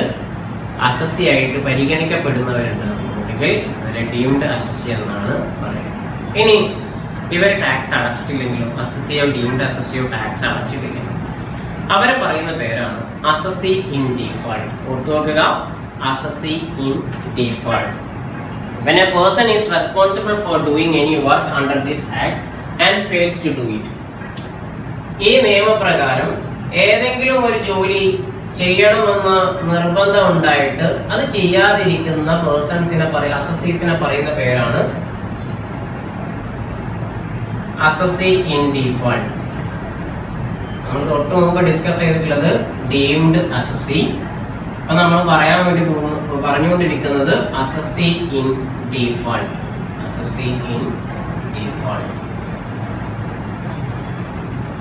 അസസി ആയിട്ട് പരിഗണിക്കപ്പെടുന്നവരുണ്ടെന്നുണ്ടെങ്കിൽ അവരെ ഡീംഡ് അസസി എന്നാണ് പറയുന്നത്. ഇനി ഇവർ ടാക്സ് അടച്ചിട്ടില്ലെങ്കിലും അസസിയോ ഡീംഡ് അസസിയോ ടാക്സ് അടച്ചിട്ടില്ലെങ്കിൽ അവരെ പറയുന്ന പേരാണ് അസസി ഇൻ ഡീഫാൾട്ട്. ഓർത്തുവെക്കുക, assessee in default. When a person is responsible for doing any work under this act and fails to do it. ഈ നിയമപ്രകാരം ഏതെങ്കിലും ഒരു ജോലി ചെയ്യണമെന്ന് നിർബന്ധം ഉണ്ടായിട്ട് അത് ചെയ്യാതിരിക്കുന്ന പേഴ്സൺസിനെ അസസീസിനെ പറയുന്ന പേരാണ് അസസി ഇൻ ഡീഫാൾട്ട്. നമ്മൾ തൊട്ട് മുമ്പ് ഡിസ്കസ് ചെയ്തിട്ടുള്ളത് ഡീംഡ് അസസി. അപ്പൊ നമ്മൾ പറഞ്ഞുകൊണ്ടിരിക്കുന്നത് assessee in default. Assessee in default.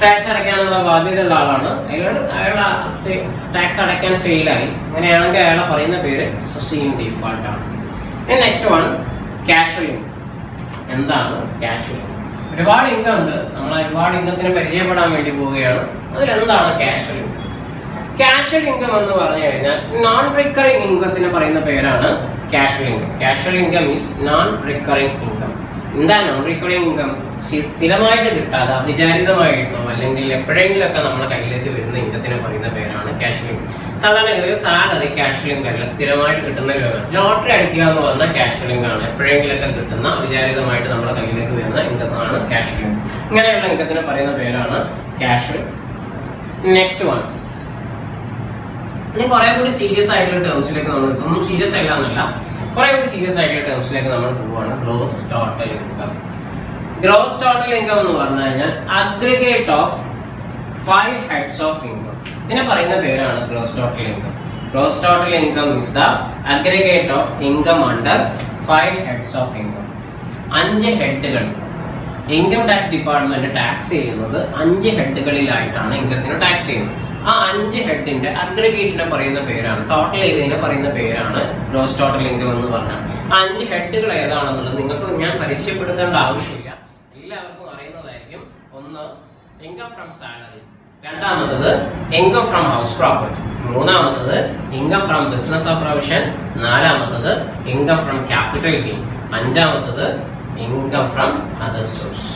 Tax അടയ്ക്കാനുള്ള ബാധ്യതയുള്ള ആളാണ്. അയാൾ ടാക്സ് അടയ്ക്കാൻ ഫെയിലായി. അങ്ങനെയാണെങ്കിൽ അയാളെ പറയുന്ന പേര് അസസി ഇൻ ഡീഫാൾട്ട് ആണ്. Next one casual income. എന്താണ് കാഷ്വൽ ഇൻകം? ഒരുപാട് ഇൻകം ഉണ്ട്. നമ്മൾ ഒരുപാട് ഇൻകത്തിന് പരിചയപ്പെടാൻ വേണ്ടി പോവുകയാണ്. അതിലെന്താണ് കാഷ്വൽ ഇൻകം? Casual income എന്ന് പറഞ്ഞു കഴിഞ്ഞാൽ നോൺ റിക്കറിംഗ് ഇൻകത്തിന് പറയുന്ന പേരാണ് casual income. Casual income is known recurring income. എന്താ നോൺ റിക്കറിംഗ് ഇൻകം? സ്ഥിരമായിട്ട് കിട്ടാതെ അവിചാരിതമായിട്ടോ അല്ലെങ്കിൽ എപ്പോഴെങ്കിലൊക്കെ നമ്മുടെ കയ്യിലേക്ക് വരുന്ന ഇൻകത്തിന് പറയുന്ന പേരാണ് കാഷ്വൽ ഇൻകം. സാധാരണ സാലറി കാഷ്വൽ ഇൻകം അല്ല, സ്ഥിരമായിട്ട് കിട്ടുന്ന ലോട്ടറി അടിക്കുക എന്ന് പറഞ്ഞാൽ കാഷ്വൽ ഇൻകം ആണ്. എപ്പോഴെങ്കിലൊക്കെ കിട്ടുന്ന അവിചാരിതമായിട്ട് നമ്മുടെ കയ്യിലേക്ക് വരുന്ന ഇൻകമാണ് കാഷ്വൽ ഇൻകം. ഇങ്ങനെയുള്ള ഇൻകത്തിന് പറയുന്ന പേരാണ് കാഷ്വൽ. നെക്സ്റ്റ് വൺ, കുറെ കൂടി സീരിയസ് ആയിട്ടുള്ള ടേംസിലേക്ക് നമ്മൾ ഒന്നും സീരിയസ് അല്ല എന്നല്ല, കുറെ കൂടി സീരിയസ് ആയിട്ടുള്ള ടേംസിലേക്ക് നമ്മൾ പോവുകയാണ്. Gross total income. Gross total income എന്ന് പറഞ്ഞു കഴിഞ്ഞാൽ aggregate of 5 heads of income. ഇതിനെ പറയുന്ന പേരാണ് gross total income. Gross total income is the aggregate of income under 5 heads of income. 5 ഹെഡുകൾ. ഇൻകം ടാക്സ് ഡിപ്പാർട്ട്മെന്റ് ടാക്സ് ചെയ്യുന്നത് 5 ഹെഡുകളിലായിട്ടാണ് ഇൻകത്തിന് ടാക്സ് ചെയ്യുന്നത്. ആ 5 ഹെഡിന്റെ അഗ്രിഗേറ്റിനെ പറയുന്ന പേരാണ്, ടോട്ടൽ ചെയ്തതിനെ പറയുന്ന പേരാണ് ഗ്രോസ് ടോട്ടൽ ഇൻകം എന്ന് പറഞ്ഞാൽ. ആ 5 ഹെഡുകൾ ഏതാണെന്നുള്ളത് നിങ്ങൾക്ക് ഞാൻ പരിചയപ്പെടുത്തേണ്ട ആവശ്യമില്ല, എല്ലാവർക്കും അറിയുന്നതായിരിക്കും. ഒന്ന്, ഇൻകം ഫ്രം സാലറി. രണ്ടാമത്തത് ഇൻകം ഫ്രം ഹൗസ് പ്രോപ്പർട്ടി. മൂന്നാമത്തത് income from business of provision. നാലാമത്തത് ഇൻകം ഫ്രം ക്യാപിറ്റൽ ഗെയിൻ. അഞ്ചാമത്തത് ഇൻകം ഫ്രം അതർ സോഴ്സ്.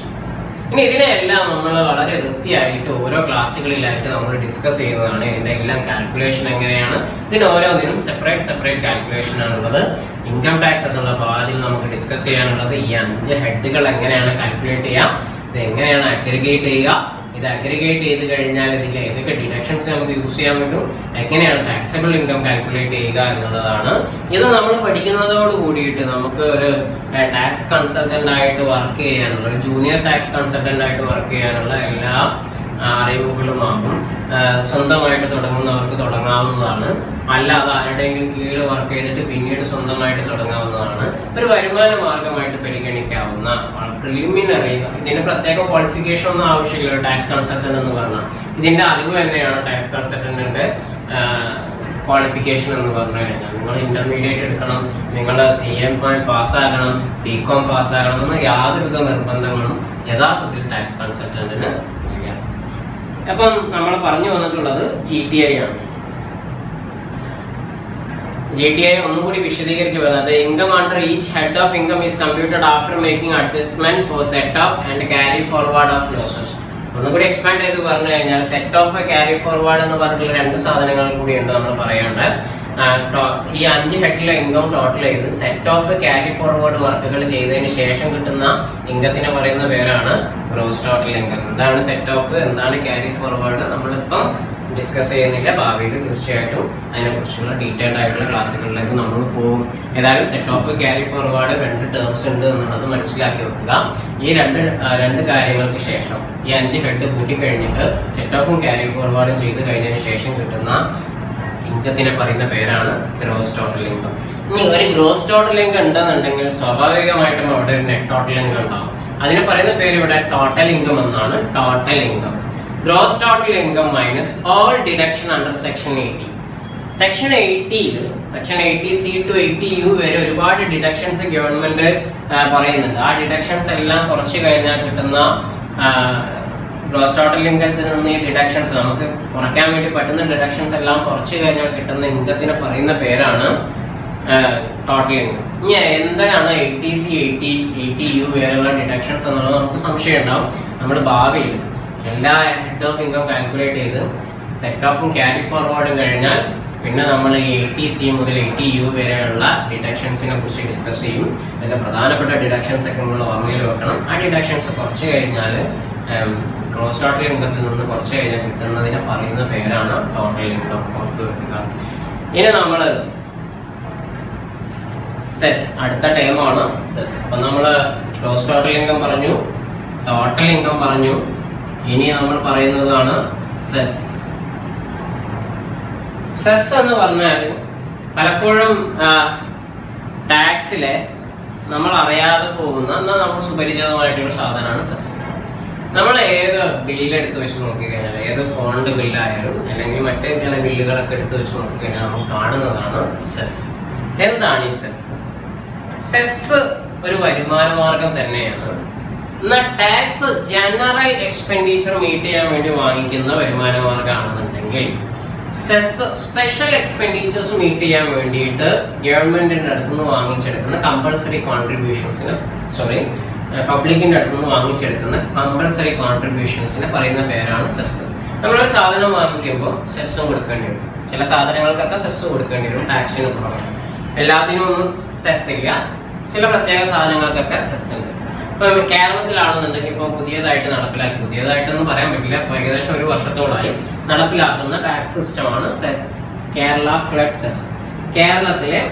ഇനി ഇതിനെല്ലാം നമ്മൾ വളരെ വൃത്തിയായിട്ട് ഓരോ ക്ലാസ്സുകളിലായിട്ട് നമ്മൾ ഡിസ്കസ് ചെയ്യുന്നതാണ്. ഇതിന്റെ എല്ലാം കാൽക്കുലേഷൻ എങ്ങനെയാണ്, ഇതിന് ഓരോന്നിനും സെപ്പറേറ്റ് കാൽക്കുലേഷൻ ആണുള്ളത്. ഇൻകം ടാക്സ് എന്നുള്ള ഭാഗത്തിൽ നമുക്ക് ഡിസ്കസ് ചെയ്യാനുള്ളത് ഈ 5 ഹെഡുകൾ എങ്ങനെയാണ് കാൽക്കുലേറ്റ് ചെയ്യാം, ഇത് എങ്ങനെയാണ് അഗ്രിഗേറ്റ് ചെയ്യുക, ഇത് അഗ്രിഗേറ്റ് ചെയ്ത് കഴിഞ്ഞാൽ ഇതിൽ ഏതൊക്കെ ഡിഡക്ഷൻസ് നമുക്ക് യൂസ് ചെയ്യാൻ പറ്റും, എങ്ങനെയാണ് ടാക്സബിൾ ഇൻകം കാൽക്കുലേറ്റ് ചെയ്യുക എന്നുള്ളതാണ്. ഇത് നമ്മൾ പഠിക്കുന്നതോട് കൂടിയിട്ട് നമുക്ക് ഒരു ടാക്സ് കൺസൾട്ടന്റ് ആയിട്ട് വർക്ക് ചെയ്യാനുള്ള, ഒരു ജൂനിയർ ടാക്സ് കൺസൾട്ടന്റ് ആയിട്ട് വർക്ക് ചെയ്യാനുള്ള എല്ലാ അറിവുകളുമാകും. സ്വന്തമായിട്ട് തുടങ്ങുന്നവർക്ക് തുടങ്ങാവുന്നതാണ്, അല്ലാതെ ആരുടെയെങ്കിലും കീഴിൽ വർക്ക് ചെയ്തിട്ട് പിന്നീട് സ്വന്തമായിട്ട് തുടങ്ങാവുന്നതാണ്. ഒരു വരുമാന മാർഗമായിട്ട് പരിഗണിക്കാവുന്ന പ്രിലിമിനറി, ഇതിന് പ്രത്യേക ക്വാളിഫിക്കേഷൻ ഒന്നും ആവശ്യമില്ല. ടാക്സ് കൺസൾട്ടന്റ് എന്ന് പറഞ്ഞാൽ ഇതിന്റെ അറിവ് തന്നെയാണ് ടാക്സ് കൺസൾട്ടന്റിന്റെ ക്വാളിഫിക്കേഷൻ എന്ന് പറഞ്ഞു കഴിഞ്ഞാൽ. നിങ്ങൾ ഇന്റർമീഡിയറ്റ് എടുക്കണം, നിങ്ങൾ CMA പാസ്സാകണം, BCom പാസ്സാകണം എന്ന് യാതൊരുവിധ നിർബന്ധങ്ങളും യഥാർത്ഥത്തിൽ ടാക്സ് കൺസൾട്ടന്റിന് ഇല്ല. അപ്പം നമ്മൾ പറഞ്ഞു വന്നിട്ടുള്ളത് GTI ആണ്. GTI ഒന്നും കൂടി വിശദീകരിച്ച് പറയുന്നത് income under each head of income is computed after making adjustment for set off and carry forward of losses. ഒന്നുകൂടി എക്സ്പാൻഡ് ചെയ്ത് പറഞ്ഞു കഴിഞ്ഞാൽ സെറ്റ് ഓഫ് ക്യാരി ഫോർവേഡ് എന്ന് പറഞ്ഞിട്ടുള്ള 2 സാധനങ്ങൾ കൂടിയുണ്ട് നമ്മൾ പറയേണ്ട. ഈ 5 ഹെഡിലെ ഇൻകം ടോട്ടൽ ചെയ്ത് സെറ്റ് ഓഫ് ക്യാരി ഫോർവേഡ് വർക്കുകൾ ചെയ്തതിന് ശേഷം കിട്ടുന്ന ഇൻകത്തിന് പറയുന്ന പേരാണ് ഗ്രോസ് ടോട്ടൽ ഇൻകം. എന്താണ് സെറ്റ് ഓഫ്, എന്താണ് ക്യാരി ഫോർവേഡ് നമ്മളിപ്പം ഡിസ്കസ് ചെയ്യുന്നില്ല. ഭാവിയിൽ തീർച്ചയായിട്ടും അതിനെക്കുറിച്ചുള്ള ഡീറ്റെയിൽഡ് ആയിട്ടുള്ള ക്ലാസ്സുകളിലേക്ക് നമ്മൾ പോകും. ഏതായാലും set of carry forward 2 terms ഉണ്ട് എന്നുള്ളത് മനസ്സിലാക്കി വെക്കുക. ഈ രണ്ട് കാര്യങ്ങൾക്ക് ശേഷം ഈ 5 ഹെഡ് കൂട്ടിക്കഴിഞ്ഞിട്ട് സെറ്റ് ഓഫും ക്യാരി ഫോർവേഡും ചെയ്ത് കഴിഞ്ഞതിന് ശേഷം കിട്ടുന്ന ഇൻകത്തിനെ പറയുന്ന പേരാണ് ഗ്രോസ് ടോട്ടൽ ഇൻകം. ഇനി ഒരു ഗ്രോസ് ടോട്ടൽ ഇൻകം ഉണ്ടെന്നുണ്ടെങ്കിൽ സ്വാഭാവികമായിട്ടും അവിടെ ഒരു നെറ്റ് ടോട്ടൽ ഇൻകം ഉണ്ടാവും. അതിന് പറയുന്ന പേര് ഇവിടെ ടോട്ടൽ ഇൻകം എന്നാണ്. Total income, gross total income minus all deduction under section 80. Section 80C to 80U വരെ ഒരുപാട് ഡിഡക്ഷൻസ് ഗവൺമെന്റ് പറയുന്നുണ്ട്. ആ ഡിഡക്ഷൻസ് എല്ലാം കുറച്ച് കഴിഞ്ഞാൽ കിട്ടുന്ന ഗ്രോസ് ടോട്ടൽ ഇൻകത്തിൽ നിന്ന് ഈ ഡിഡക്ഷൻസ് നമുക്ക് കുറയ്ക്കാൻ വേണ്ടി പറ്റുന്ന ഡിഡക്ഷൻസ് എല്ലാം കുറച്ച് കഴിഞ്ഞാൽ കിട്ടുന്ന ഇൻകത്തിനെ പറയുന്ന പേരാണ് ടോട്ടൽ ഇൻകം. ഇനി എന്താണ് 80C 80U വരെയുള്ള ഡിഡക്ഷൻസ് എന്നുള്ളത് നമുക്ക് സംശയം ഉണ്ടാവും. നമ്മൾ ഭാവിയിൽ എല്ലാ ഹെഡ് ഓഫ് ഇൻകം കാൽക്കുലേറ്റ് ചെയ്ത് സെറ്റ് ഓഫും ക്യാരി ഫോർവേഡും കഴിഞ്ഞാൽ പിന്നെ നമ്മൾ 80C മുതൽ 80U വരെയുള്ള ഡിഡക്ഷൻസിനെ കുറിച്ച് ഡിസ്കസ് ചെയ്യും. അതിന്റെ പ്രധാനപ്പെട്ട ഡിഡക്ഷൻസ് ഒക്കെ നമ്മൾ ഓർമ്മയിൽ വെക്കണം. ആ ഡിഡക്ഷൻസ് കുറച്ച് കഴിഞ്ഞാൽ ഗ്രോസ് ടോട്ടൽ ഇൻകത്തിൽ നിന്ന് കുറച്ച് കഴിഞ്ഞാൽ കിട്ടുന്നതിനെ പറയുന്ന പേരാണ് ടോട്ടൽ ഇൻകം. പുറത്തു വെക്കുക. ഇനി നമ്മൾ സെസ്, അടുത്ത ടേമാണ് സെസ്. അപ്പൊ നമ്മള് ഗ്രോസ് ടോട്ടൽ ഇൻകം പറഞ്ഞു, ടോട്ടൽ ഇൻകം പറഞ്ഞു, ഇനി നമ്മൾ പറയുന്നതാണ് സെസ്. സെസ് എന്ന് പറഞ്ഞാൽ പലപ്പോഴും ടാക്സിലെ നമ്മൾ അറിയാതെ പോകുന്ന എന്നാൽ നമുക്ക് സുപരിചിതമായിട്ടുള്ള സാധനമാണ് സെസ്. നമ്മൾ ഏത് ബില്ലെടുത്ത് വെച്ച് നോക്കിക്കഴിഞ്ഞാൽ, ഏത് ഫോണിന്റെ ബില്ലായാലും അല്ലെങ്കിൽ മറ്റേ ചില ബില്ലുകളൊക്കെ എടുത്ത് വെച്ച് നോക്കിക്കഴിഞ്ഞാൽ നമുക്ക് കാണുന്നതാണ് സെസ്. എന്താണ് ഈ സെസ്? സെസ് ഒരു വരുമാന മാർഗം തന്നെയാണ്. എന്നാൽ ടാക്സ് ജനറൽ എക്സ്പെൻഡിച്ചർ മീറ്റ് ചെയ്യാൻ വേണ്ടി വാങ്ങിക്കുന്ന വരുമാന മാർഗമാണെന്നുണ്ടെങ്കിൽ സെസ് സ്പെഷ്യൽ എക്സ്പെൻഡിച്ചേഴ്സ് മീറ്റ് ചെയ്യാൻ വേണ്ടിയിട്ട് ഗവൺമെന്റിന്റെ അടുത്തുനിന്ന് വാങ്ങിച്ചെടുക്കുന്ന കമ്പൾസറി കോൺട്രിബ്യൂഷൻസിന് പബ്ലിക്കിന്റെ അടുത്തുനിന്ന് വാങ്ങിച്ചെടുക്കുന്ന കമ്പൾസറി കോൺട്രിബ്യൂഷൻസിന് പറയുന്ന പേരാണ് സെസ്. നമ്മളൊരു സാധനം വാങ്ങിക്കുമ്പോൾ സെസ്സും കൊടുക്കേണ്ടി വരും. ചില സാധനങ്ങൾക്കൊക്കെ സെസ് കൊടുക്കേണ്ടി വരും ടാക്സിന് പുറമെ. എല്ലാത്തിനും ഒന്നും സെസ് ഇല്ല, ചില പ്രത്യേക സാധനങ്ങൾക്കൊക്കെ സെസ് ഉണ്ട്. ഇപ്പൊ കേരളത്തിലാണെന്നുണ്ടെങ്കിൽ ഇപ്പോൾ പുതിയതായിട്ടൊന്നും പറയാൻ പറ്റില്ല, ഇപ്പൊ ഏകദേശം ഒരു വർഷത്തോളമായി നടപ്പിലാക്കുന്ന ടാക്സ് സിസ്റ്റമാണ് സെസ്, കേരള ഫ്ലഡ് സെസ്. കേരളത്തിലെ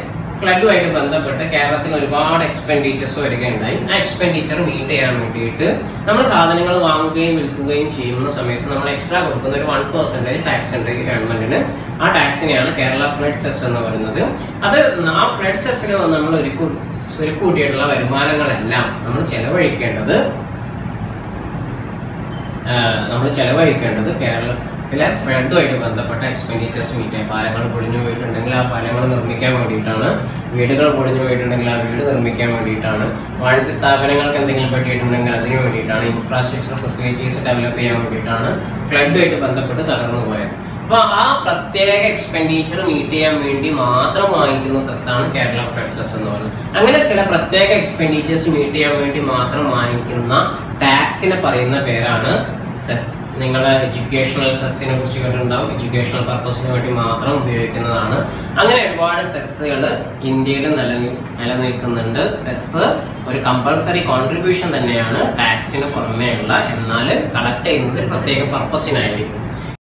ഫ്ലഡുമായിട്ട് ബന്ധപ്പെട്ട് കേരളത്തിൽ ഒരുപാട് എക്സ്പെൻഡിച്ചേഴ്സ് വരികയുണ്ടായി. ആ എക്സ്പെൻഡിച്ചർ മീറ്റ് ചെയ്യാൻ വേണ്ടിയിട്ട് നമ്മൾ സാധനങ്ങൾ വാങ്ങുകയും വിൽക്കുകയും ചെയ്യുന്ന സമയത്ത് നമ്മൾ എക്സ്ട്രാ കൊടുക്കുന്ന ഒരു 1% ടാക്സ് ഉണ്ട് ഗവൺമെന്റിന്. ആ ടാക്സിനെയാണ് കേരള ഫ്ലഡ് സെസ് എന്ന് പറയുന്നത്. അത് ആ ഫ്ലഡ് സെസ്സിന് നമ്മൾ സ്വരുക്കൂട്ടിയിട്ടുള്ള വരുമാനങ്ങളെല്ലാം നമ്മൾ ചെലവഴിക്കേണ്ടത് കേരളത്തിലെ ഫ്ലഡുമായിട്ട് ബന്ധപ്പെട്ട എക്സ്പെൻഡിച്ചേഴ്സ് മീറ്റ് ചെയ്യാം. പാലങ്ങൾ പൊളിഞ്ഞു പോയിട്ടുണ്ടെങ്കിൽ ആ പാലങ്ങൾ നിർമ്മിക്കാൻ വേണ്ടിയിട്ടാണ്, വീടുകൾ പൊളിഞ്ഞു പോയിട്ടുണ്ടെങ്കിൽ ആ വീട് നിർമ്മിക്കാൻ വേണ്ടിയിട്ടാണ്, വാണിജ്യ സ്ഥാപനങ്ങൾക്ക് എന്തെങ്കിലും പറ്റിയിട്ടുണ്ടെങ്കിൽ അതിന് വേണ്ടിയിട്ടാണ്, ഇൻഫ്രാസ്ട്രക്ചർ ഫെസിലിറ്റീസ് ഡെവലപ്പ് ചെയ്യാൻ വേണ്ടിയിട്ടാണ് ഫ്ലഡുമായിട്ട് ബന്ധപ്പെട്ട് തകർന്നു പോയത്. അപ്പൊ ആ പ്രത്യേക എക്സ്പെൻഡിച്ചർ മീറ്റ് ചെയ്യാൻ വേണ്ടി മാത്രം വാങ്ങിക്കുന്ന സെസ്സാണ് കേരള ഫ്ലഡ് സെസ് എന്ന് പറയുന്നത്. അങ്ങനെ ചില പ്രത്യേക എക്സ്പെൻഡിച്ചേഴ്സ് മീറ്റ് ചെയ്യാൻ വേണ്ടി മാത്രം വാങ്ങിക്കുന്ന ടാക്സിനെ പറയുന്ന പേരാണ് സെസ്. നിങ്ങൾ എഡ്യൂക്കേഷണൽ സെസ്സിനെ കുറിച്ച് കേട്ടിട്ടുണ്ടാവും. എഡ്യൂക്കേഷണൽ പർപ്പസിന് വേണ്ടി മാത്രം ഉപയോഗിക്കുന്നതാണ്. അങ്ങനെ ഒരുപാട് സെസ്സുകൾ ഇന്ത്യയിൽ നിലനിൽക്കുന്നുണ്ട്. സെസ് ഒരു കമ്പൾസറി കോൺട്രിബ്യൂഷൻ തന്നെയാണ് ടാക്സിന് പുറമേ ഉള്ള, എന്നാൽ കളക്ട് ചെയ്യുന്നത് പ്രത്യേക പർപ്പസിനായിരിക്കും.